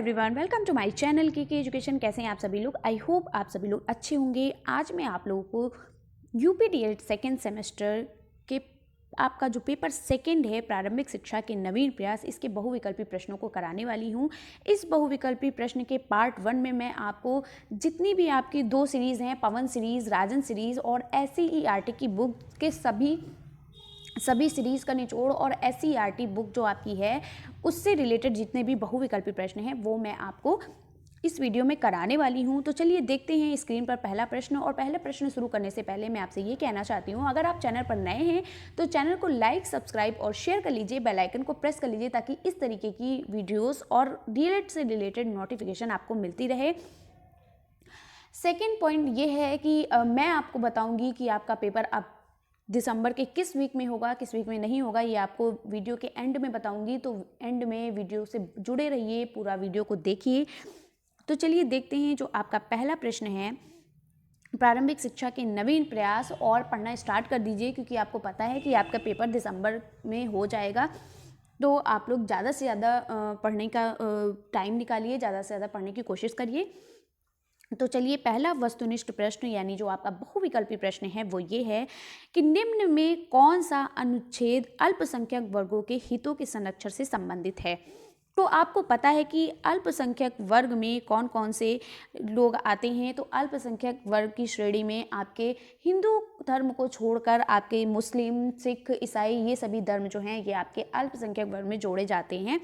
Everyone, welcome to my channel K education. कैसे हैं आप सभी लोग? आई होप आप सभी लोग अच्छे होंगे। आज मैं आप लोगों को यूपी डीएलएड सेकेंड सेमेस्टर के आपका जो पेपर सेकंड है प्रारंभिक शिक्षा के नवीन प्रयास, इसके बहुविकल्पी प्रश्नों को कराने वाली हूं। इस बहुविकल्पी प्रश्न के पार्ट 1 में मैं आपको जितनी भी आपकी 2 सीरीज़ हैं, पवन सीरीज़, राजन सीरीज़ और SCERT की बुक के सभी सीरीज़ का निचोड़ और SCERT बुक जो आपकी है उससे रिलेटेड जितने भी बहुविकल्पी प्रश्न हैं वो मैं आपको इस वीडियो में कराने वाली हूं। तो चलिए देखते हैं स्क्रीन पर पहला प्रश्न। और पहला प्रश्न शुरू करने से पहले मैं आपसे ये कहना चाहती हूं, अगर आप चैनल पर नए हैं तो चैनल को लाइक, सब्सक्राइब और शेयर कर लीजिए, बेल आइकन को प्रेस कर लीजिए ताकि इस तरीके की वीडियोस और डीएलएड से रिलेटेड नोटिफिकेशन आपको मिलती रहे। सेकेंड पॉइंट ये है कि मैं आपको बताऊँगी कि आपका पेपर अब दिसंबर के किस वीक में होगा, किस वीक में नहीं होगा, ये आपको वीडियो के एंड में बताऊंगी। तो एंड में वीडियो से जुड़े रहिए, पूरा वीडियो को देखिए। तो चलिए देखते हैं जो आपका पहला प्रश्न है, प्रारंभिक शिक्षा के नवीन प्रयास। और पढ़ना स्टार्ट कर दीजिए क्योंकि आपको पता है कि आपका पेपर दिसंबर में हो जाएगा। तो आप लोग ज़्यादा से ज़्यादा पढ़ने का टाइम निकालिए, ज़्यादा से ज़्यादा पढ़ने की कोशिश करिए। तो चलिए पहला वस्तुनिष्ठ प्रश्न यानी जो आपका बहुविकल्पी प्रश्न है वो ये है कि निम्न में कौन सा अनुच्छेद अल्पसंख्यक वर्गों के हितों के संरक्षण से संबंधित है। तो आपको पता है कि अल्पसंख्यक वर्ग में कौन कौन से लोग आते हैं। तो अल्पसंख्यक वर्ग की श्रेणी में आपके हिंदू धर्म को छोड़कर आपके मुस्लिम, सिख, ईसाई, ये सभी धर्म जो हैं ये आपके अल्पसंख्यक वर्ग में जोड़े जाते हैं।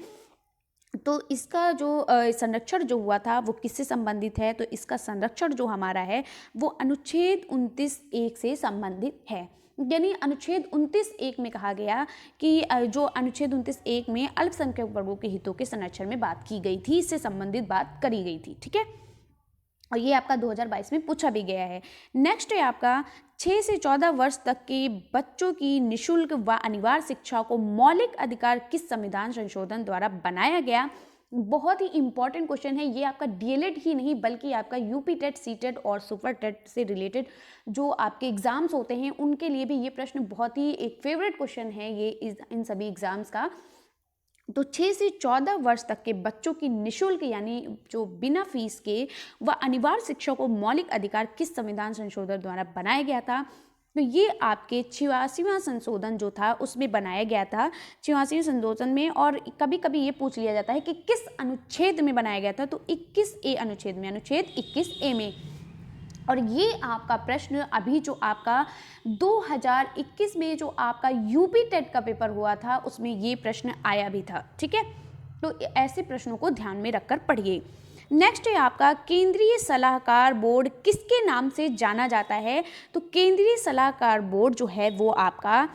तो इसका जो संरक्षण जो हुआ था वो किससे संबंधित है? तो इसका संरक्षण जो हमारा है वो अनुच्छेद 29(1) से संबंधित है। यानी अनुच्छेद 29(1) में कहा गया कि जो अनुच्छेद 29(1) में अल्पसंख्यक वर्गों के हितों के संरक्षण में बात की गई थी, इससे संबंधित बात करी गई थी। ठीक है, और ये आपका 2022 में पूछा भी गया है। नेक्स्ट है आपका 6 से 14 वर्ष तक के बच्चों की निःशुल्क व अनिवार्य शिक्षा को मौलिक अधिकार किस संविधान संशोधन द्वारा बनाया गया। बहुत ही इंपॉर्टेंट क्वेश्चन है ये, आपका डीएलएड ही नहीं बल्कि आपका यूपी टेट, सी टेट और सुपर टेट से रिलेटेड जो आपके एग्जाम्स होते हैं उनके लिए भी ये प्रश्न बहुत ही एक फेवरेट क्वेश्चन है ये इन सभी एग्जाम्स का। तो 6 से 14 वर्ष तक के बच्चों की निःशुल्क यानी जो बिना फीस के व अनिवार्य शिक्षा को मौलिक अधिकार किस संविधान संशोधन द्वारा बनाया गया था। तो ये आपके 86वां संशोधन जो था उसमें बनाया गया था, 86वें संशोधन में। और कभी कभी ये पूछ लिया जाता है कि किस अनुच्छेद में बनाया गया था। तो 21A अनुच्छेद में, अनुच्छेद 21A में। और ये आपका प्रश्न अभी जो आपका 2021 में जो आपका यूपी टेट का पेपर हुआ था उसमें ये प्रश्न आया भी था। ठीक है, तो ऐसे प्रश्नों को ध्यान में रखकर पढ़िए। नेक्स्ट है आपका केंद्रीय सलाहकार बोर्ड किसके नाम से जाना जाता है। तो केंद्रीय सलाहकार बोर्ड जो है वो आपका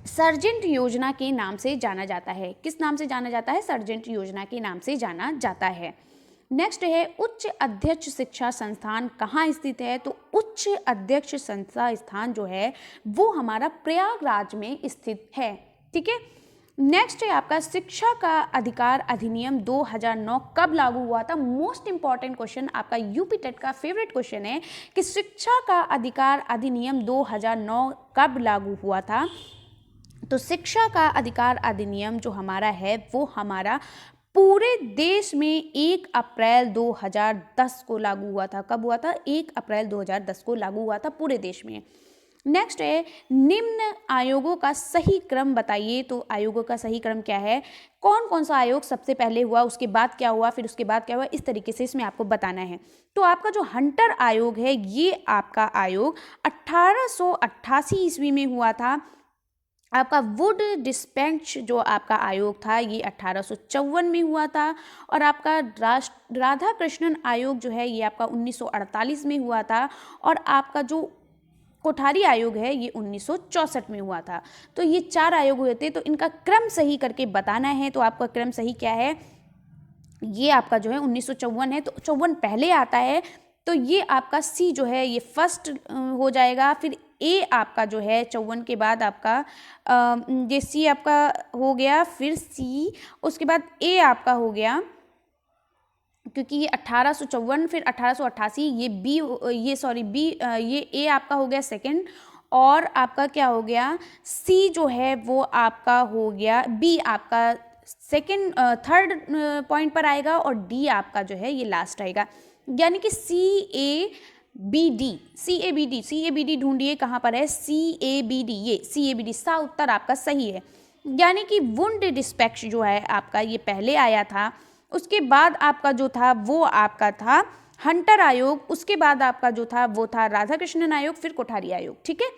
सर्जेंट योजना के नाम से जाना जाता है। किस नाम से जाना जाता है? सर्जेंट योजना के नाम से जाना जाता है। नेक्स्ट है उच्च अध्यक्ष शिक्षा संस्थान कहाँ स्थित है। तो उच्च अध्यक्ष संस्था स्थान जो है वो हमारा प्रयागराज में स्थित है। ठीक है, नेक्स्ट है आपका शिक्षा का अधिकार अधिनियम 2009 कब लागू हुआ था। मोस्ट इंपॉर्टेंट क्वेश्चन, आपका यूपी टेट का फेवरेट क्वेश्चन है कि शिक्षा का अधिकार अधिनियम 2009 कब लागू हुआ था। तो शिक्षा का अधिकार अधिनियम जो हमारा है वो हमारा पूरे देश में 1 अप्रैल 2010 को लागू हुआ था। कब हुआ था? 1 अप्रैल 2010 को लागू हुआ था पूरे देश में। नेक्स्ट है निम्न आयोगों का सही क्रम बताइए। तो आयोगों का सही क्रम क्या है? कौन कौन सा आयोग सबसे पहले हुआ, उसके बाद क्या हुआ, फिर उसके बाद क्या हुआ, इस तरीके से इसमें आपको बताना है। तो आपका जो हंटर आयोग है ये आपका आयोग 1888 ईस्वी में हुआ था। आपका वुड डिस्पेंच जो आपका आयोग था ये 1854 में हुआ था। और आपका राधा कृष्णन आयोग जो है ये आपका 1948 में हुआ था। और आपका जो कोठारी आयोग है ये 1964 में हुआ था। तो ये 4 आयोग हुए थे। तो इनका क्रम सही करके बताना है। तो आपका क्रम सही क्या है? ये आपका जो है 1954 है, तो 54 पहले आता है। तो ये आपका सी जो है ये फर्स्ट हो जाएगा। फिर ए आपका जो है 54 के बाद आपका ये सी आपका हो गया, फिर सी, उसके बाद ए आपका हो गया क्योंकि ये 1854 फिर 1888 ये बी, ये ए आपका हो गया सेकंड। और आपका क्या हो गया? सी जो है वो आपका हो गया, बी आपका सेकंड थर्ड पॉइंट पर आएगा और डी आपका जो है ये लास्ट आएगा। यानी कि CABD ढूंढिए कहाँ पर है, CABD, ये CABD सा उत्तर आपका सही है। यानी कि वुंड डिस्पैच जो है आपका ये पहले आया था, उसके बाद आपका जो था वो आपका था हंटर आयोग, उसके बाद आपका जो था वो था राधाकृष्णन आयोग, फिर कोठारी आयोग। ठीक है,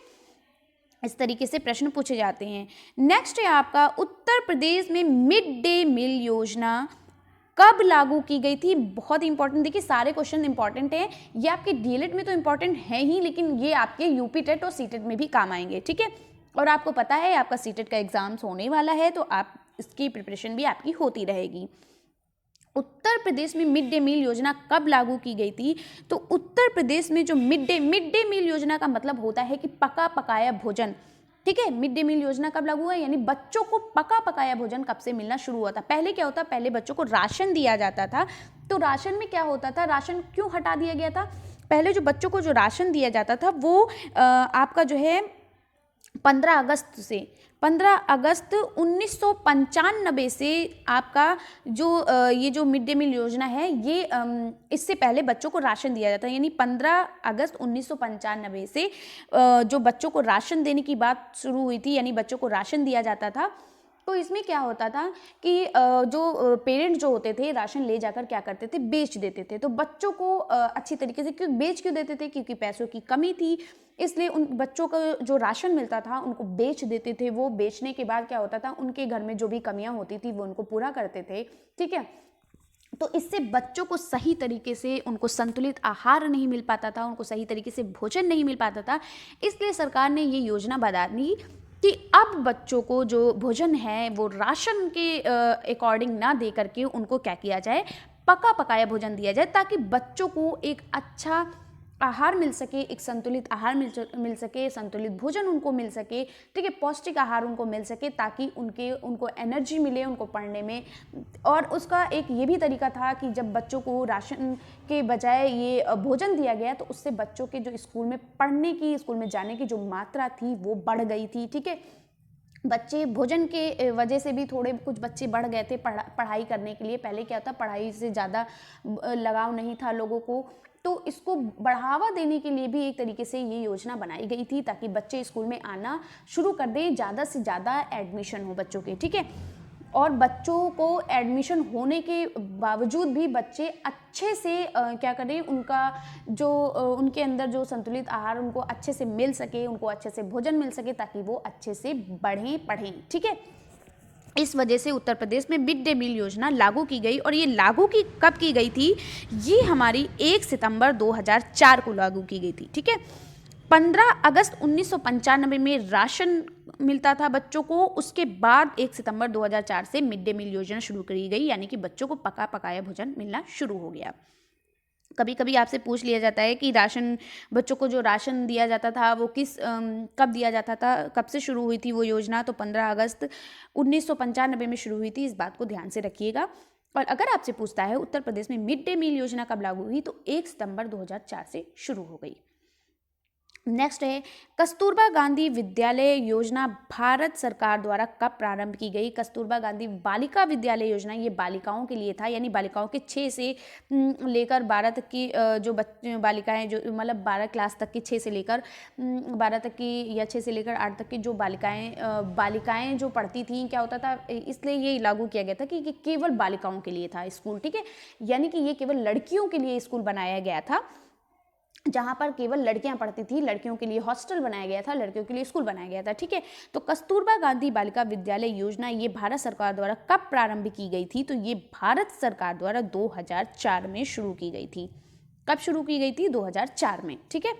इस तरीके से प्रश्न पूछे जाते हैं। नेक्स्ट है आपका उत्तर प्रदेश में मिड डे मील योजना कब लागू की गई थी। बहुत इंपॉर्टेंट, देखिए सारे क्वेश्चन इंपॉर्टेंट हैं, ये आपके डीएलएड में तो इंपॉर्टेंट है ही, लेकिन ये आपके यूपी टेट और सीटेट में भी काम आएंगे। ठीक है, और आपको पता है आपका सीटेट का एग्जाम्स होने वाला है, तो आप इसकी प्रिपरेशन भी आपकी होती रहेगी। उत्तर प्रदेश में मिड डे मील योजना कब लागू की गई थी, तो उत्तर प्रदेश में जो मिड डे मील योजना का मतलब होता है कि पका पकाया भोजन। ठीक है, मिड डे मील योजना कब लागू हुआ, यानी बच्चों को पका पकाया भोजन कब से मिलना शुरू हुआ था। पहले क्या होता, पहले बच्चों को राशन दिया जाता था, तो राशन में क्या होता था, राशन क्यों हटा दिया गया था, पहले जो बच्चों को जो राशन दिया जाता था वो आपका जो है 15 अगस्त 1995 से आपका जो ये जो मिड डे मील योजना है ये इससे पहले बच्चों को राशन दिया जाता है, यानी 15 अगस्त 1995 से जो बच्चों को राशन देने की बात शुरू हुई थी, यानी बच्चों को राशन दिया जाता था। तो इसमें क्या होता था कि जो पेरेंट्स जो होते थे राशन ले जाकर क्या करते थे, बेच देते थे। तो बच्चों को अच्छी तरीके से बेच क्यों देते थे, क्योंकि पैसों की कमी थी, इसलिए उन बच्चों को जो राशन मिलता था उनको बेच देते थे। वो बेचने के बाद क्या होता था, उनके घर में जो भी कमियां होती थी वो उनको पूरा करते थे। ठीक है, तो इससे बच्चों को सही तरीके से उनको संतुलित आहार नहीं मिल पाता था, उनको सही तरीके से भोजन नहीं मिल पाता था। इसलिए सरकार ने ये योजना बना दी कि अब बच्चों को जो भोजन है वो राशन के अकॉर्डिंग ना दे करके उनको क्या किया जाए, पका पकाया भोजन दिया जाए, ताकि बच्चों को एक अच्छा आहार मिल सके, एक संतुलित आहार मिल सके, संतुलित भोजन उनको मिल सके। ठीक है, पौष्टिक आहार उनको मिल सके, ताकि उनको एनर्जी मिले उनको पढ़ने में। और उसका एक ये भी तरीका था कि जब बच्चों को राशन के बजाय ये भोजन दिया गया, तो उससे बच्चों के जो स्कूल में पढ़ने की, स्कूल में जाने की जो मात्रा थी वो बढ़ गई थी। ठीक है, बच्चे भोजन के वजह से भी थोड़े कुछ बच्चे बढ़ गए थे पढ़ाई करने के लिए। पहले क्या था, पढ़ाई से ज़्यादा लगाव नहीं था लोगों को, तो इसको बढ़ावा देने के लिए भी एक तरीके से ये योजना बनाई गई थी, ताकि बच्चे स्कूल में आना शुरू कर दें, ज़्यादा से ज़्यादा एडमिशन हो बच्चों के। ठीक है, और बच्चों को एडमिशन होने के बावजूद भी बच्चे अच्छे से क्या करें, उनका जो उनके अंदर जो संतुलित आहार उनको अच्छे से मिल सके, उनको अच्छे से भोजन मिल सके, ताकि वो अच्छे से बढ़ें पढ़ें। ठीक है, इस वजह से उत्तर प्रदेश में मिड डे मील योजना लागू की गई। और ये लागू की कब की गई थी, ये हमारी 1 सितंबर 2004 को लागू की गई थी। ठीक है, 15 अगस्त 1995 में राशन मिलता था बच्चों को, उसके बाद 1 सितंबर 2004 से मिड डे मील योजना शुरू करी गई, यानी कि बच्चों को पका पकाया भोजन मिलना शुरू हो गया। कभी कभी आपसे पूछ लिया जाता है कि राशन, बच्चों को जो राशन दिया जाता था वो कब दिया जाता था, कब से शुरू हुई थी वो योजना, तो 15 अगस्त 1995 में शुरू हुई थी। इस बात को ध्यान से रखिएगा। और अगर आपसे पूछता है उत्तर प्रदेश में मिड डे मील योजना कब लागू हुई, तो 1 सितंबर 2004 से शुरू हो गई। नेक्स्ट है कस्तूरबा गांधी विद्यालय योजना भारत सरकार द्वारा कब प्रारंभ की गई। कस्तूरबा गांधी बालिका विद्यालय योजना ये बालिकाओं के लिए था, यानी बालिकाओं के 6 से लेकर 12 तक की जो बालिकाएं, जो मतलब 12 क्लास तक की, 6 से लेकर 12 तक की या 6 से लेकर 8 तक की जो बालिकाएं जो पढ़ती थीं, क्या होता था, इसलिए ये लागू किया गया था कि केवल बालिकाओं के लिए था स्कूल। ठीक है, यानी कि ये केवल लड़कियों के लिए स्कूल बनाया गया था, जहाँ पर केवल लड़कियां पढ़ती थी, लड़कियों के लिए हॉस्टल बनाया गया था, लड़कियों के लिए स्कूल बनाया गया था। ठीक है, तो कस्तूरबा गांधी बालिका विद्यालय योजना ये भारत सरकार द्वारा कब प्रारंभ की गई थी, तो ये भारत सरकार द्वारा 2004 में शुरू की गई थी। कब शुरू की गई थी, 2004 में। ठीक है,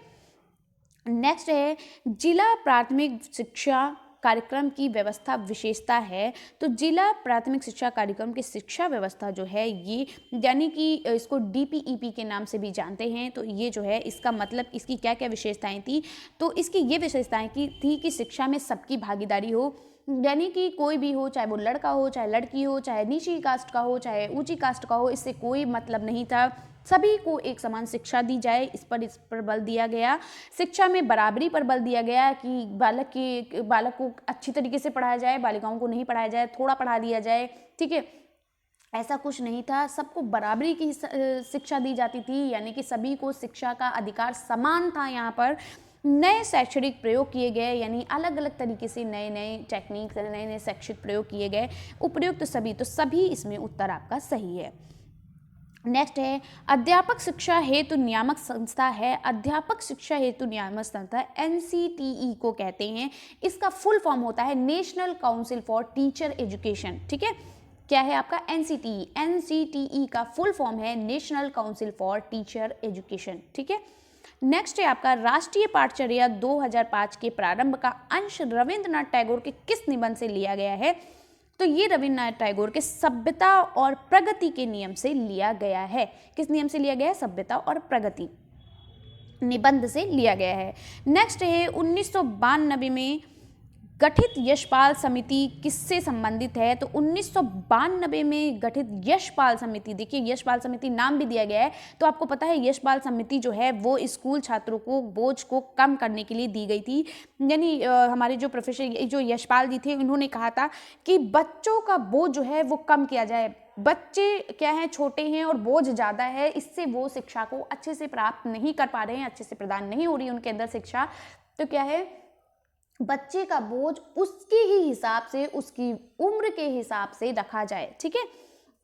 नेक्स्ट है जिला प्राथमिक शिक्षा कार्यक्रम की व्यवस्था विशेषता है। तो जिला प्राथमिक शिक्षा कार्यक्रम की शिक्षा व्यवस्था जो है ये, यानी कि इसको DPEP के नाम से भी जानते हैं, तो ये जो है इसका मतलब, इसकी क्या क्या विशेषताएं थी, तो इसकी ये विशेषताएं थी कि शिक्षा में सबकी भागीदारी हो, यानी कि कोई भी हो, चाहे वो लड़का हो, चाहे लड़की हो, चाहे नीची कास्ट का हो, चाहे ऊंची कास्ट का हो, इससे कोई मतलब नहीं था। सभी को एक समान शिक्षा दी जाए, इस पर बल दिया गया। शिक्षा में बराबरी पर बल दिया गया कि बालक को अच्छी तरीके से पढ़ाया जाए, बालिकाओं को नहीं पढ़ाया जाए, थोड़ा पढ़ा दिया जाए, ठीक है। ऐसा कुछ नहीं था, सबको बराबरी की शिक्षा दी जाती थी, यानी कि सभी को शिक्षा का अधिकार समान था। यहाँ पर नए शैक्षणिक प्रयोग किए गए, यानी अलग अलग तरीके से नए नए टेक्निक्स, नए नए शैक्षिक प्रयोग किए गए। उपयुक्त सभी, तो सभी इसमें उत्तर आपका सही है। नेक्स्ट है अध्यापक शिक्षा हेतु नियामक संस्था है। अध्यापक शिक्षा हेतु नियामक संस्था NCTE को कहते हैं। इसका फुल फॉर्म होता है national council for teacher education, ठीक है। क्या है आपका NCTE? NCTE का फुल फॉर्म है national council for teacher education, ठीक है। नेक्स्ट है आपका राष्ट्रीय पाठचर्या 2005 के प्रारंभ का अंश रविंद्रनाथ टैगोर के किस निबंध से लिया गया है? तो ये रविन्द्रनाथ टैगोर के सभ्यता और प्रगति के नियम से लिया गया है। किस नियम से लिया गया है? सभ्यता और प्रगति निबंध से लिया गया है। नेक्स्ट है 1992 में गठित यशपाल समिति किससे संबंधित है? तो 1992 में गठित यशपाल समिति, देखिए यशपाल समिति नाम भी दिया गया है, तो आपको पता है यशपाल समिति जो है वो स्कूल छात्रों को बोझ को कम करने के लिए दी गई थी। यानी हमारे जो प्रोफेसर जो यशपाल जी थे, उन्होंने कहा था कि बच्चों का बोझ जो है वो कम किया जाए। बच्चे क्या हैं, छोटे हैं और बोझ ज़्यादा है, इससे वो शिक्षा को अच्छे से प्राप्त नहीं कर पा रहे हैं, अच्छे से प्रदान नहीं हो रही है उनके अंदर शिक्षा। तो क्या है, बच्चे का बोझ उसके ही हिसाब से, उसकी उम्र के हिसाब से रखा जाए, ठीक है।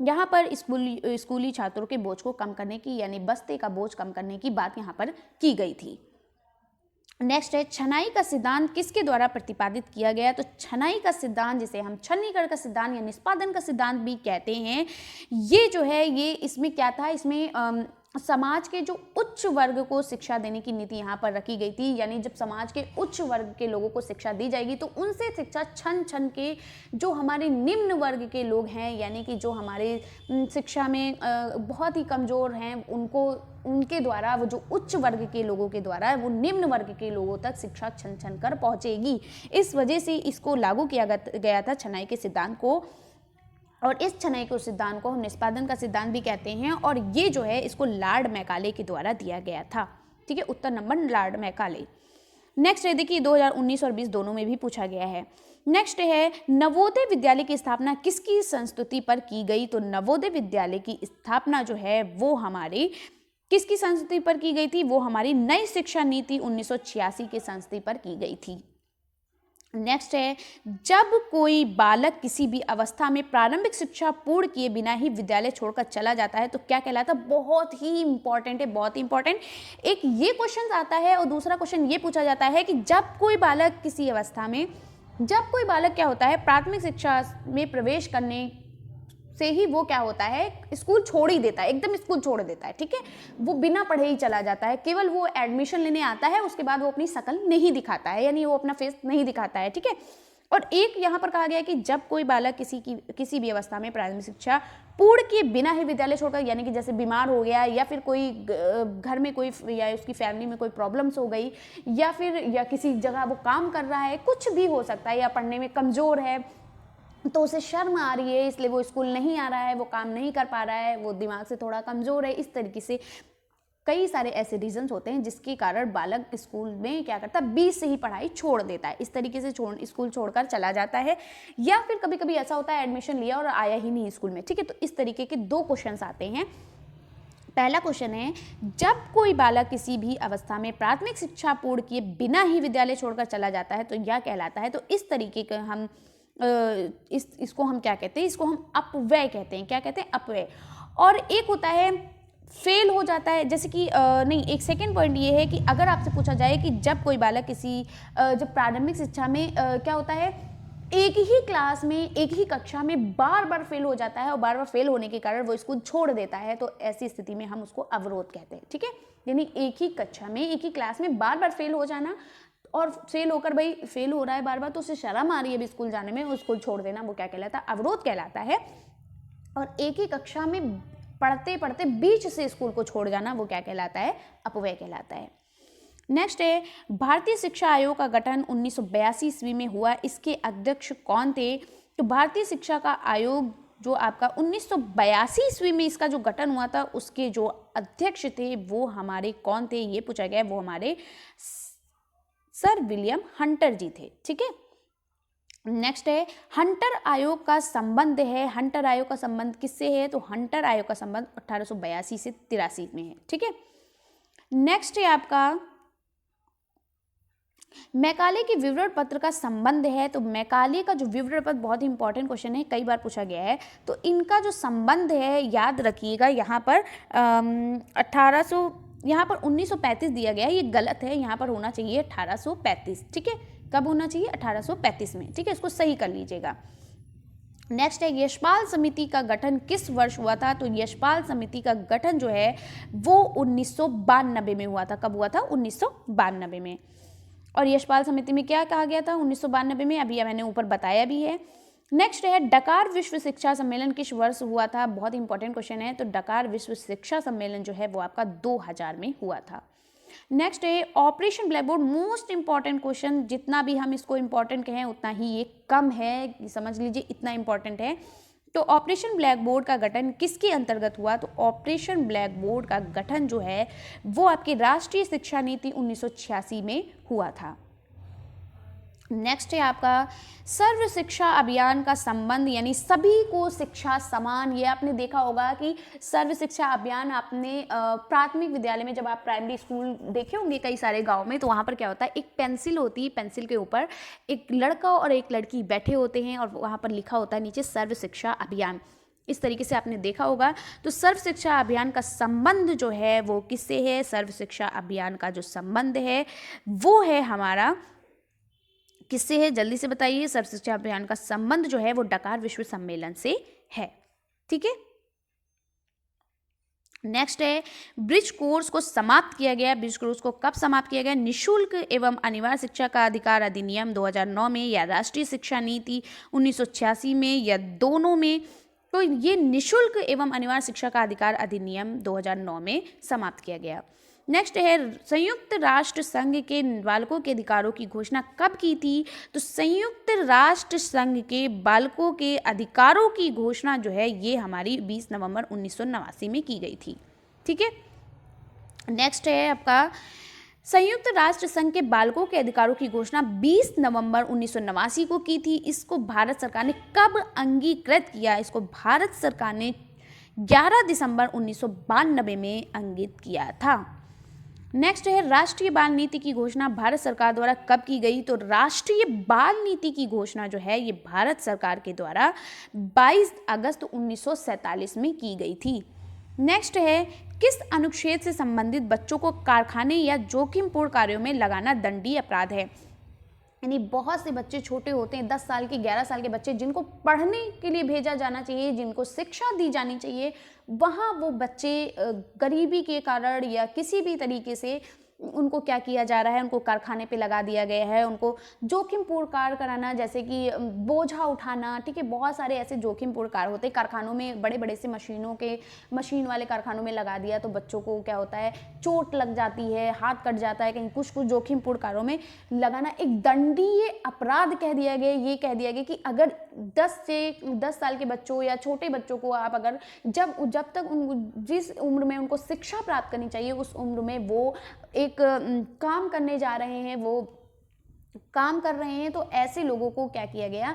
यहाँ पर स्कूली छात्रों के बोझ को कम करने की, यानी बस्ते का बोझ कम करने की बात यहाँ पर की गई थी। नेक्स्ट है छनाई का सिद्धांत किसके द्वारा प्रतिपादित किया गया? तो छनाई का सिद्धांत, जिसे हम छन्नीकरण का सिद्धांत या निष्पादन का सिद्धांत भी कहते हैं, ये जो है ये इसमें क्या था, इसमें समाज के जो उच्च वर्ग को शिक्षा देने की नीति यहाँ पर रखी गई थी। यानी जब समाज के उच्च वर्ग के लोगों को शिक्षा दी जाएगी तो उनसे शिक्षा छन छन के जो हमारे निम्न वर्ग के लोग हैं, यानी कि जो हमारे शिक्षा में बहुत ही कमज़ोर हैं, उनके द्वारा, वो जो उच्च वर्ग के लोगों के द्वारा वो निम्न वर्ग के लोगों तक शिक्षा छन छन कर पहुँचेगी। इस वजह से इसको लागू किया गया था छनाई के सिद्धांत को, और इस छनाई के सिद्धांत को हम निष्पादन का सिद्धांत भी कहते हैं। और ये जो है इसको लॉर्ड मैकाले के द्वारा दिया गया था, ठीक है। उत्तर नंबर लॉर्ड मैकाले। नेक्स्ट है, देखिए 2019 और 20 दोनों में भी पूछा गया है। नेक्स्ट है नवोदय विद्यालय की स्थापना किसकी संस्तुति पर की गई? तो नवोदय विद्यालय की स्थापना जो है वो हमारी किसकी संस्तुति पर की गई थी? वो हमारी नई शिक्षा नीति 1986 के संस्तुति पर की गई थी। नेक्स्ट है जब कोई बालक किसी भी अवस्था में प्रारंभिक शिक्षा पूर्ण किए बिना ही विद्यालय छोड़कर चला जाता है तो क्या कहलाता है? बहुत ही इंपॉर्टेंट है, बहुत ही इंपॉर्टेंट। एक ये क्वेश्चन आता है और दूसरा क्वेश्चन ये पूछा जाता है कि जब कोई बालक किसी अवस्था में, जब कोई बालक क्या होता है, प्राथमिक शिक्षा में प्रवेश करने से ही वो क्या होता है, स्कूल छोड़ ही देता है, एकदम स्कूल छोड़ देता है, ठीक है। वो बिना पढ़े ही चला जाता है, केवल वो एडमिशन लेने आता है, उसके बाद वो अपनी शकल नहीं दिखाता है, यानी वो अपना फेस नहीं दिखाता है, ठीक है। और एक यहाँ पर कहा गया है कि जब कोई बालक किसी भी अवस्था में प्राथमिक शिक्षा पूर्ण किए बिना ही विद्यालय छोड़कर, यानी कि जैसे बीमार हो गया या फिर कोई घर में कोई या उसकी फैमिली में कोई प्रॉब्लम्स हो गई या फिर या किसी जगह वो काम कर रहा है, कुछ भी हो सकता है, या पढ़ने में कमज़ोर है तो उसे शर्म आ रही है इसलिए वो स्कूल नहीं आ रहा है, वो काम नहीं कर पा रहा है, वो दिमाग से थोड़ा कमज़ोर है, इस तरीके से कई सारे ऐसे रीजंस होते हैं जिसके कारण बालक स्कूल में क्या करता है, बीच से ही पढ़ाई छोड़ देता है, इस तरीके से स्कूल छोड़कर चला जाता है। या फिर कभी कभी ऐसा होता है एडमिशन लिया और आया ही नहीं स्कूल में, ठीक है। तो इस तरीके के दो क्वेश्चन आते हैं। पहला क्वेश्चन है जब कोई बालक किसी भी अवस्था में प्राथमिक शिक्षा पूर्ण किए बिना ही विद्यालय छोड़कर चला जाता है तो यह कहलाता है। तो इस तरीके का हम इसको हम क्या कहते हैं, इसको हम अपव्यय कहते हैं। क्या कहते हैं? अपव्यय। और एक होता है फेल हो जाता है, जैसे कि नहीं, एक सेकेंड पॉइंट ये है कि अगर आपसे पूछा जाए कि जब कोई बालक किसी जब प्रारंभिक शिक्षा में क्या होता है, एक ही क्लास में एक ही कक्षा में बार बार फेल हो जाता है और बार बार फेल होने के कारण वो स्कूल छोड़ देता है, तो ऐसी स्थिति में हम उसको अवरोध कहते हैं, ठीक है। यानी एक ही कक्षा में एक ही क्लास में बार बार फेल हो जाना और फेल होकर भाई फेल हो रहा है बार बार तो उसे शर्म आ रही है भी स्कूल जाने में, स्कूल छोड़ देना, वो क्या कहलाता है? अवरोध कहलाता है। और एक ही कक्षा में पढ़ते पढ़ते बीच से स्कूल को छोड़ जाना वो क्या कहलाता है? अपव्यय कहलाता है। नेक्स्ट है भारतीय शिक्षा आयोग का गठन 1982 ईस्वी में हुआ, इसके अध्यक्ष कौन थे? तो भारतीय शिक्षा का आयोग जो आपका 1982 ईस्वी में इसका जो गठन हुआ था, उसके जो अध्यक्ष थे वो हमारे कौन थे, ये पूछा गया है। वो हमारे सर विलियम हंटर जी थे। ठीक है, नेक्स्ट है हंटर आयोग का संबंध है, हंटर आयोग का संबंध किससे है? तो हंटर आयोग का संबंध 1882 से 83 में है। ठीक है, नेक्स्ट है आपका मैकाले के विवरण पत्र का संबंध है। तो मैकाले का जो विवरण पत्र बहुत ही इंपॉर्टेंट क्वेश्चन है, कई बार पूछा गया है। तो इनका जो संबंध है याद रखिएगा, यहाँ पर 1935 दिया गया है, ये गलत है, यहाँ पर होना चाहिए 1835। ठीक है, कब होना चाहिए? 1835 में। ठीक है, इसको सही कर लीजिएगा। नेक्स्ट है यशपाल समिति का गठन किस वर्ष हुआ था? तो यशपाल समिति का गठन जो है वो 1992 में हुआ था। कब हुआ था? 1992 में। और यशपाल समिति में क्या कहा गया था 1992 में? अभी मैंने ऊपर बताया भी है। नेक्स्ट है डकार विश्व शिक्षा सम्मेलन किस वर्ष हुआ था? बहुत इंपॉर्टेंट क्वेश्चन है। तो डकार विश्व शिक्षा सम्मेलन जो है वो आपका 2000 में हुआ था। नेक्स्ट है operation black board, most important question, जितना भी हम इसको इंपॉर्टेंट कहें उतना ही ये कम है, समझ लीजिए इतना इंपॉर्टेंट है। तो ऑपरेशन ब्लैक बोर्ड का गठन किसके अंतर्गत हुआ? तो ऑपरेशन ब्लैक बोर्ड का गठन जो है वो आपकी राष्ट्रीय शिक्षा नीति 1986 में हुआ था। नेक्स्ट है आपका सर्व शिक्षा अभियान का संबंध, यानी सभी को शिक्षा समान। ये आपने देखा होगा कि सर्व शिक्षा अभियान आपने प्राथमिक विद्यालय में, जब आप प्राइमरी स्कूल देखे होंगे कई सारे गांव में, तो वहाँ पर क्या होता है, एक पेंसिल होती है, पेंसिल के ऊपर एक लड़का और एक लड़की बैठे होते हैं और वहाँ पर लिखा होता है नीचे सर्व शिक्षा अभियान। इस तरीके से आपने देखा होगा। तो सर्व शिक्षा अभियान का संबंध जो है वो किससे है? सर्व शिक्षा अभियान का जो संबंध है वो है हमारा किससे है? जल्दी से बताइए। सर्व शिक्षा अभियान का संबंध जो है वो डकार विश्व सम्मेलन से है। ठीक है, नेक्स्ट है ब्रिज कोर्स को समाप्त किया गया। ब्रिज कोर्स को कब समाप्त किया गया? निशुल्क एवं अनिवार्य शिक्षा का अधिकार अधिनियम 2009 में, या राष्ट्रीय शिक्षा नीति 1986 में, या दोनों में? तो ये निशुल्क एवं अनिवार्य शिक्षा का अधिकार अधिनियम 2009 में समाप्त किया गया। नेक्स्ट है संयुक्त राष्ट्र संघ के बालकों के अधिकारों की घोषणा कब की थी? तो संयुक्त राष्ट्र संघ के बालकों के अधिकारों की घोषणा जो है ये हमारी 20 नवंबर 1989 में की गई थी। ठीक है, नेक्स्ट है आपका संयुक्त राष्ट्र संघ के बालकों के अधिकारों की घोषणा 20 नवंबर 1989 को की थी। इसको भारत सरकार ने कब अंगीकृत किया? इसको भारत सरकार ने 11 दिसंबर 1992 में अंकित किया था। नेक्स्ट है राष्ट्रीय बाल नीति की घोषणा भारत सरकार द्वारा कब की गई? तो राष्ट्रीय बाल नीति की घोषणा जो है ये भारत सरकार के द्वारा 22 अगस्त 1947 में की गई थी। नेक्स्ट है किस अनुच्छेद से संबंधित बच्चों को कारखाने या जोखिमपूर्ण कार्यों में लगाना दंडनीय अपराध है? यानी बहुत से बच्चे छोटे होते हैं, 10 साल के 11 साल के बच्चे, जिनको पढ़ने के लिए भेजा जाना चाहिए, जिनको शिक्षा दी जानी चाहिए, वहाँ वो बच्चे गरीबी के कारण या किसी भी तरीके से उनको क्या किया जा रहा है, उनको कारखाने पे लगा दिया गया है, उनको जोखिमपूर्ण कार्य कराना, जैसे कि बोझा उठाना। ठीक है, बहुत सारे ऐसे जोखिमपूर्ण कार्य होते हैं कारखानों में, बड़े बड़े से मशीन वाले कारखानों में लगा दिया तो बच्चों को क्या होता है, चोट लग जाती है, हाथ कट जाता है, कहीं कुछ जोखिमपूर्ण कार्यों में लगाना एक दंडनीय अपराध कह दिया गया। ये कह दिया गया कि अगर 10 साल के बच्चों या छोटे बच्चों को आप अगर जब तक जिस उम्र में उनको शिक्षा प्राप्त करनी चाहिए उस उम्र में वो एक काम करने जा रहे हैं, वो काम कर रहे हैं, तो ऐसे लोगों को क्या किया गया,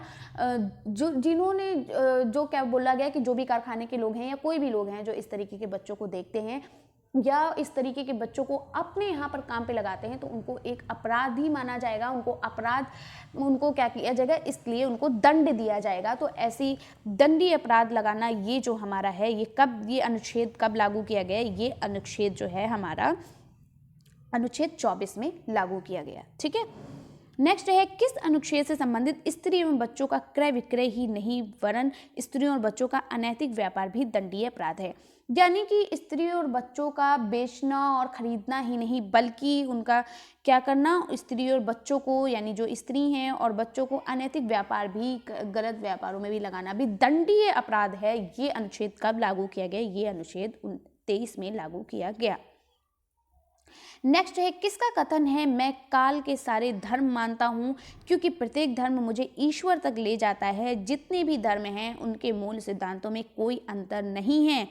जो क्या बोला गया कि जो भी कारखाने के लोग हैं या कोई भी लोग हैं जो इस तरीके के बच्चों को देखते हैं या इस तरीके के बच्चों को अपने यहाँ पर काम पे लगाते हैं तो उनको एक अपराधी माना जाएगा, उनको क्या किया जाएगा, इसलिए उनको दंड दिया जाएगा। तो ऐसी दंडनीय अपराध लगाना ये जो हमारा है ये अनुच्छेद कब लागू किया गया? ये अनुच्छेद जो है हमारा अनुच्छेद 24 में लागू किया गया। ठीक है, नेक्स्ट है किस अनुच्छेद से संबंधित स्त्री एवं बच्चों का क्रय विक्रय ही नहीं वरन स्त्रियों और बच्चों का अनैतिक व्यापार भी दंडनीय अपराध है? यानी कि स्त्रियों और बच्चों का बेचना और खरीदना ही नहीं बल्कि उनका क्या करना, स्त्री और बच्चों को, यानी जो स्त्री हैं और बच्चों को अनैतिक व्यापार भी, गलत व्यापारों में भी लगाना भी दंडनीय अपराध है। ये अनुच्छेद कब लागू किया गया? ये अनुच्छेद 23 में लागू किया गया। नेक्स्ट है, किसका कथन है, मैं काल के सारे धर्म मानता हूँ क्योंकि प्रत्येक धर्म मुझे ईश्वर तक ले जाता है। जितने भी धर्म हैं उनके मूल सिद्धांतों में कोई अंतर नहीं है।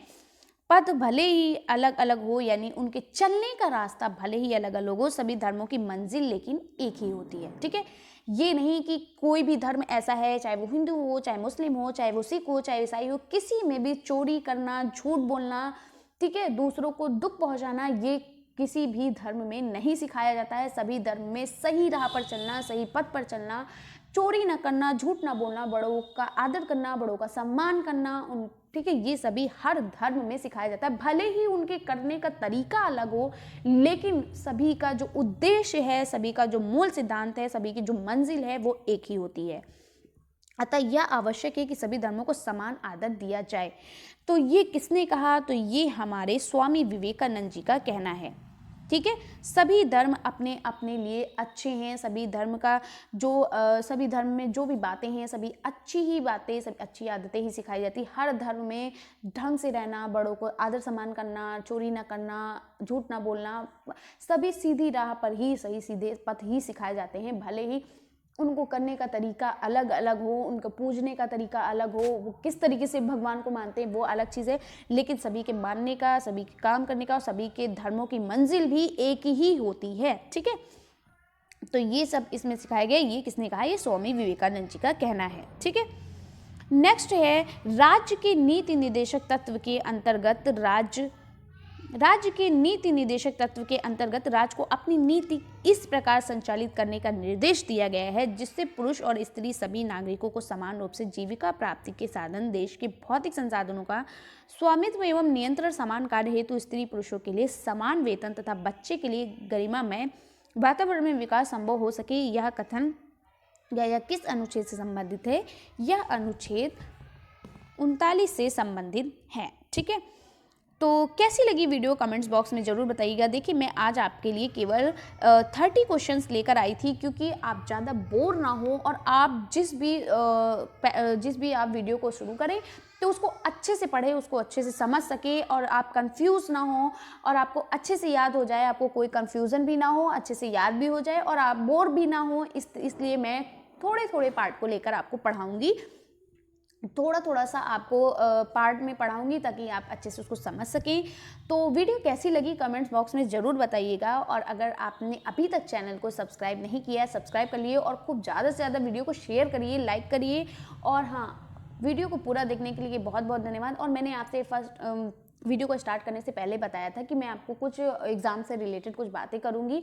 पथ भले ही अलग अलग हो, यानी उनके चलने का रास्ता भले ही अलग अलग हो, सभी धर्मों की मंजिल लेकिन एक ही होती है। ठीक है, ये नहीं कि कोई भी धर्म ऐसा है, चाहे वो हिंदू हो, चाहे मुस्लिम हो, चाहे वो सिख हो, चाहे ईसाई हो, किसी में भी चोरी करना, झूठ बोलना, ठीक है, दूसरों को दुख पहुंचाना, ये किसी भी धर्म में नहीं सिखाया जाता है। सभी धर्म में सही राह पर चलना, सही पथ पर चलना, चोरी ना करना, झूठ ना बोलना, बड़ों का आदर करना, बड़ों का सम्मान करना, उन ठीक है, ये सभी हर धर्म में सिखाया जाता है। भले ही उनके करने का तरीका अलग हो, लेकिन सभी का जो उद्देश्य है, सभी का जो मूल सिद्धांत है, सभी की जो मंजिल है वो एक ही होती है। अतः यह आवश्यक है कि सभी धर्मों को समान आदर दिया जाए। तो ये किसने कहा, तो ये हमारे स्वामी विवेकानंद जी का कहना है। ठीक है, सभी धर्म अपने अपने लिए अच्छे हैं। सभी धर्म का जो सभी धर्म में जो भी बातें हैं, सभी अच्छी ही बातें, सभी अच्छी आदतें ही सिखाई जाती। हर धर्म में ढंग से रहना, बड़ों को आदर सम्मान करना, चोरी ना करना, झूठ ना बोलना, सभी सीधी राह पर ही, सही सीधे पथ ही सिखाए जाते हैं। भले ही उनको करने का तरीका अलग अलग हो, उनका पूजने का तरीका अलग हो, वो किस तरीके से भगवान को मानते हैं वो अलग चीज़ है, लेकिन सभी के मानने का, सभी के काम करने का और सभी के धर्मों की मंजिल भी एक ही होती है। ठीक है, तो ये सब इसमें सिखाया गया। ये किसने कहा, ये स्वामी विवेकानंद जी का कहना है। ठीक है, नेक्स्ट है, राज्य के नीति निदेशक तत्व के अंतर्गत राज्य के नीति निदेशक तत्व के अंतर्गत राज्य को अपनी नीति इस प्रकार संचालित करने का निर्देश दिया गया है जिससे पुरुष और स्त्री सभी नागरिकों को समान रूप से जीविका प्राप्ति के साधन, देश के भौतिक संसाधनों का स्वामित्व एवं नियंत्रण, समान कार्य हेतु स्त्री पुरुषों के लिए समान वेतन तथा बच्चे के लिए गरिमामय वातावरण में विकास संभव हो सके। यह कथन यह किस अनुच्छेद से संबंधित है, यह अनुच्छेद 39 से संबंधित है। ठीक है, तो कैसी लगी वीडियो कमेंट्स बॉक्स में ज़रूर बताइएगा। देखिए, मैं आज आपके लिए केवल 30 क्वेश्चंस लेकर आई थी क्योंकि आप ज़्यादा बोर ना हो और आप जिस भी आप वीडियो को शुरू करें तो उसको अच्छे से पढ़ें, उसको अच्छे से समझ सके और आप कंफ्यूज ना हो और आपको अच्छे से याद हो जाए, आपको कोई कंफ्यूजन भी ना हो, अच्छे से याद भी हो जाए और आप बोर भी ना हो। इसलिए मैं थोड़े थोड़े पार्ट को लेकर आपको पढ़ाऊँगी, थोड़ा सा आपको पार्ट में पढ़ाऊंगी ताकि आप अच्छे से उसको समझ सकें। तो वीडियो कैसी लगी कमेंट्स बॉक्स में ज़रूर बताइएगा और अगर आपने अभी तक चैनल को सब्सक्राइब नहीं किया है, सब्सक्राइब कर लिए और खूब ज़्यादा से ज़्यादा वीडियो को शेयर करिए, लाइक करिए। और हाँ, वीडियो को पूरा देखने के लिए बहुत बहुत धन्यवाद। और मैंने आपसे फर्स्ट वीडियो को स्टार्ट करने से पहले बताया था कि मैं आपको कुछ एग्ज़ाम से रिलेटेड कुछ बातें करूँगी।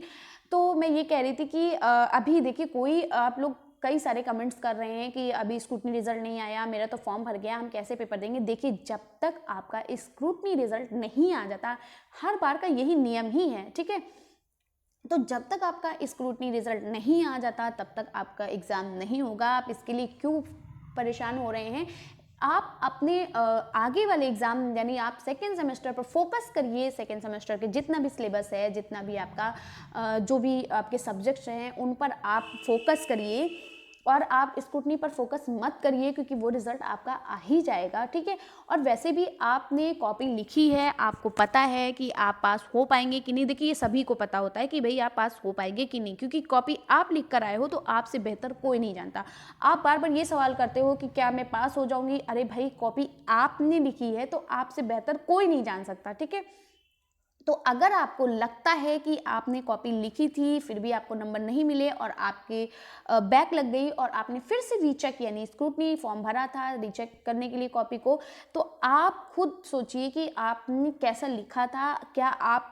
तो मैं ये कह रही थी कि अभी देखिए, कोई आप लोग कई सारे कमेंट्स कर रहे हैं कि अभी स्क्रूटनी रिजल्ट नहीं आया, मेरा तो फॉर्म भर गया, हम कैसे पेपर देंगे। देखिए, जब तक आपका स्क्रूटनी रिजल्ट नहीं आ जाता, हर बार का यही नियम ही है। ठीक है, तो जब तक आपका स्क्रूटनी रिजल्ट नहीं आ जाता तब तक आपका एग्ज़ाम नहीं होगा। आप इसके लिए क्यों परेशान हो रहे हैं? आप अपने आगे वाले एग्ज़ाम यानी आप सेकेंड सेमेस्टर पर फोकस करिए। सेकेंड सेमेस्टर के जितना भी सिलेबस है, जितना भी आपका जो भी आपके सब्जेक्ट्स हैं, उन पर आप फोकस करिए और आप स्क्रूटनी पर फोकस मत करिए क्योंकि वो रिज़ल्ट आपका आ ही जाएगा। ठीक है, और वैसे भी आपने कॉपी लिखी है, आपको पता है कि आप पास हो पाएंगे कि नहीं। देखिए, ये सभी को पता होता है कि भाई आप पास हो पाएंगे कि नहीं, क्योंकि कॉपी आप लिख कर आए हो तो आपसे बेहतर कोई नहीं जानता। आप बार बार ये सवाल करते हो कि क्या मैं पास हो जाऊंगी। अरे भाई, कॉपी आपने लिखी है तो आपसे बेहतर कोई नहीं जान सकता। ठीक है, तो अगर आपको लगता है कि आपने कॉपी लिखी थी फिर भी आपको नंबर नहीं मिले और आपके बैक लग गई और आपने फिर से रीचेक यानी स्क्रूटनी फॉर्म भरा था रीचेक करने के लिए कॉपी को, तो आप खुद सोचिए कि आपने कैसा लिखा था, क्या आप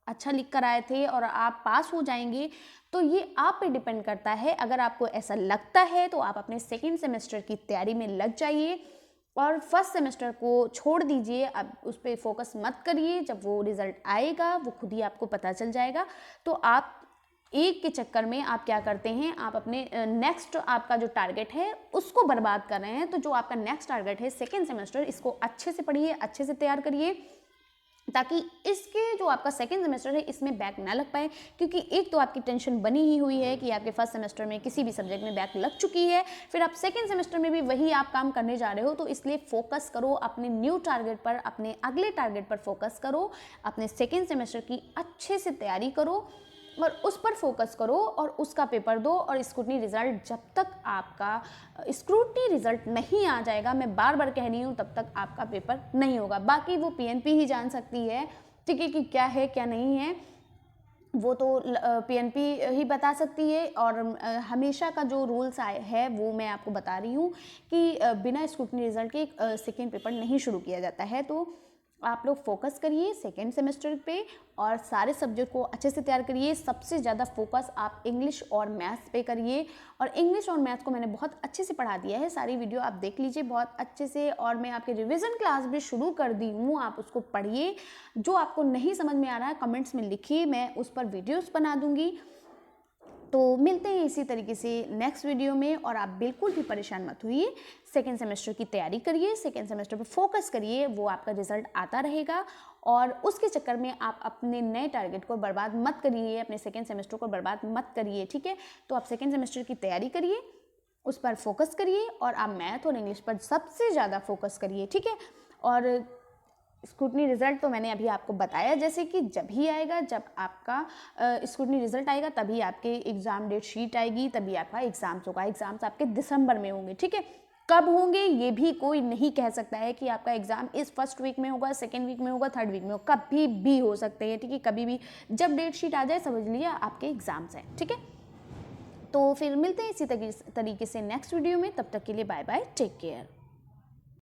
अच्छा लिख कर आए थे और आप पास हो जाएंगे। तो ये आप पे डिपेंड करता है। अगर आपको ऐसा लगता है तो आप अपने सेकेंड सेमेस्टर की तैयारी में लग जाइए और फर्स्ट सेमेस्टर को छोड़ दीजिए। अब उस पर फोकस मत करिए, जब वो रिज़ल्ट आएगा वो खुद ही आपको पता चल जाएगा। तो आप एक के चक्कर में आप क्या करते हैं, आप अपने नेक्स्ट आपका जो टारगेट है उसको बर्बाद कर रहे हैं। तो जो आपका नेक्स्ट टारगेट है सेकेंड सेमेस्टर, इसको अच्छे से पढ़िए, अच्छे से तैयार करिए ताकि इसके जो आपका सेकेंड सेमेस्टर है इसमें बैक ना लग पाए, क्योंकि एक तो आपकी टेंशन बनी ही हुई है कि आपके फर्स्ट सेमेस्टर में किसी भी सब्जेक्ट में बैक लग चुकी है, फिर आप सेकेंड सेमेस्टर में भी वही आप काम करने जा रहे हो। तो इसलिए फोकस करो अपने न्यू टारगेट पर, अपने अगले टारगेट पर फोकस करो, अपने सेकेंड सेमेस्टर की अच्छे से तैयारी करो और उस पर फोकस करो और उसका पेपर दो। और स्क्रूटनी रिजल्ट, जब तक आपका स्क्रूटनी रिजल्ट नहीं आ जाएगा, मैं बार बार कह रही हूँ, तब तक आपका पेपर नहीं होगा। बाकी वो पीएनपी ही जान सकती है, ठीक है, कि क्या है क्या नहीं है, वो तो पीएनपी ही बता सकती है। और हमेशा का जो रूल्स है वो मैं आपको बता रही हूँ कि बिना स्क्रूटनी रिजल्ट के सेकेंड पेपर नहीं शुरू किया जाता है। तो आप लोग फोकस करिए सेकेंड सेमेस्टर पे और सारे सब्जेक्ट को अच्छे से तैयार करिए। सबसे ज़्यादा फोकस आप इंग्लिश और मैथ्स पे करिए, और इंग्लिश और मैथ्स को मैंने बहुत अच्छे से पढ़ा दिया है, सारी वीडियो आप देख लीजिए बहुत अच्छे से। और मैं आपके रिवीजन क्लास भी शुरू कर दी हूँ, आप उसको पढ़िए। जो आपको नहीं समझ में आ रहा है कमेंट्स में लिखिए, मैं उस पर वीडियोज़ बना दूँगी। तो मिलते हैं इसी तरीके से नेक्स्ट वीडियो में। और आप बिल्कुल भी परेशान मत होइए, सेकेंड सेमेस्टर की तैयारी करिए, सेकेंड सेमेस्टर पे फोकस करिए, वो आपका रिजल्ट आता रहेगा। और उसके चक्कर में आप अपने नए टारगेट को बर्बाद मत करिए, अपने सेकेंड सेमेस्टर को बर्बाद मत करिए, ठीक है। तो आप सेकेंड सेमेस्टर की तैयारी करिए, उस पर फोकस करिए, और आप मैथ और इंग्लिश पर सबसे ज़्यादा फोकस करिए, ठीक है। और स्क्रूटनी रिजल्ट तो मैंने अभी आपको बताया, जैसे कि जब ही आएगा, जब आपका स्क्रूटनी रिजल्ट आएगा तभी आपके एग्ज़ाम डेट शीट आएगी, तभी आपका एग्ज़ाम्स होगा। एग्ज़ाम्स आपके दिसंबर में होंगे, ठीक है। कब होंगे ये भी कोई नहीं कह सकता है कि आपका एग्ज़ाम इस फर्स्ट वीक में होगा, सेकेंड वीक में होगा, थर्ड वीक में होगा, कभी भी हो सकते हैं, ठीक है। कभी भी जब डेट शीट आ जाए समझ लिया आपके एग्ज़ाम्स हैं, ठीक है। तो फिर मिलते हैं इसी तरीके से नेक्स्ट वीडियो में। तब तक के लिए बाय बाय, टेक केयर।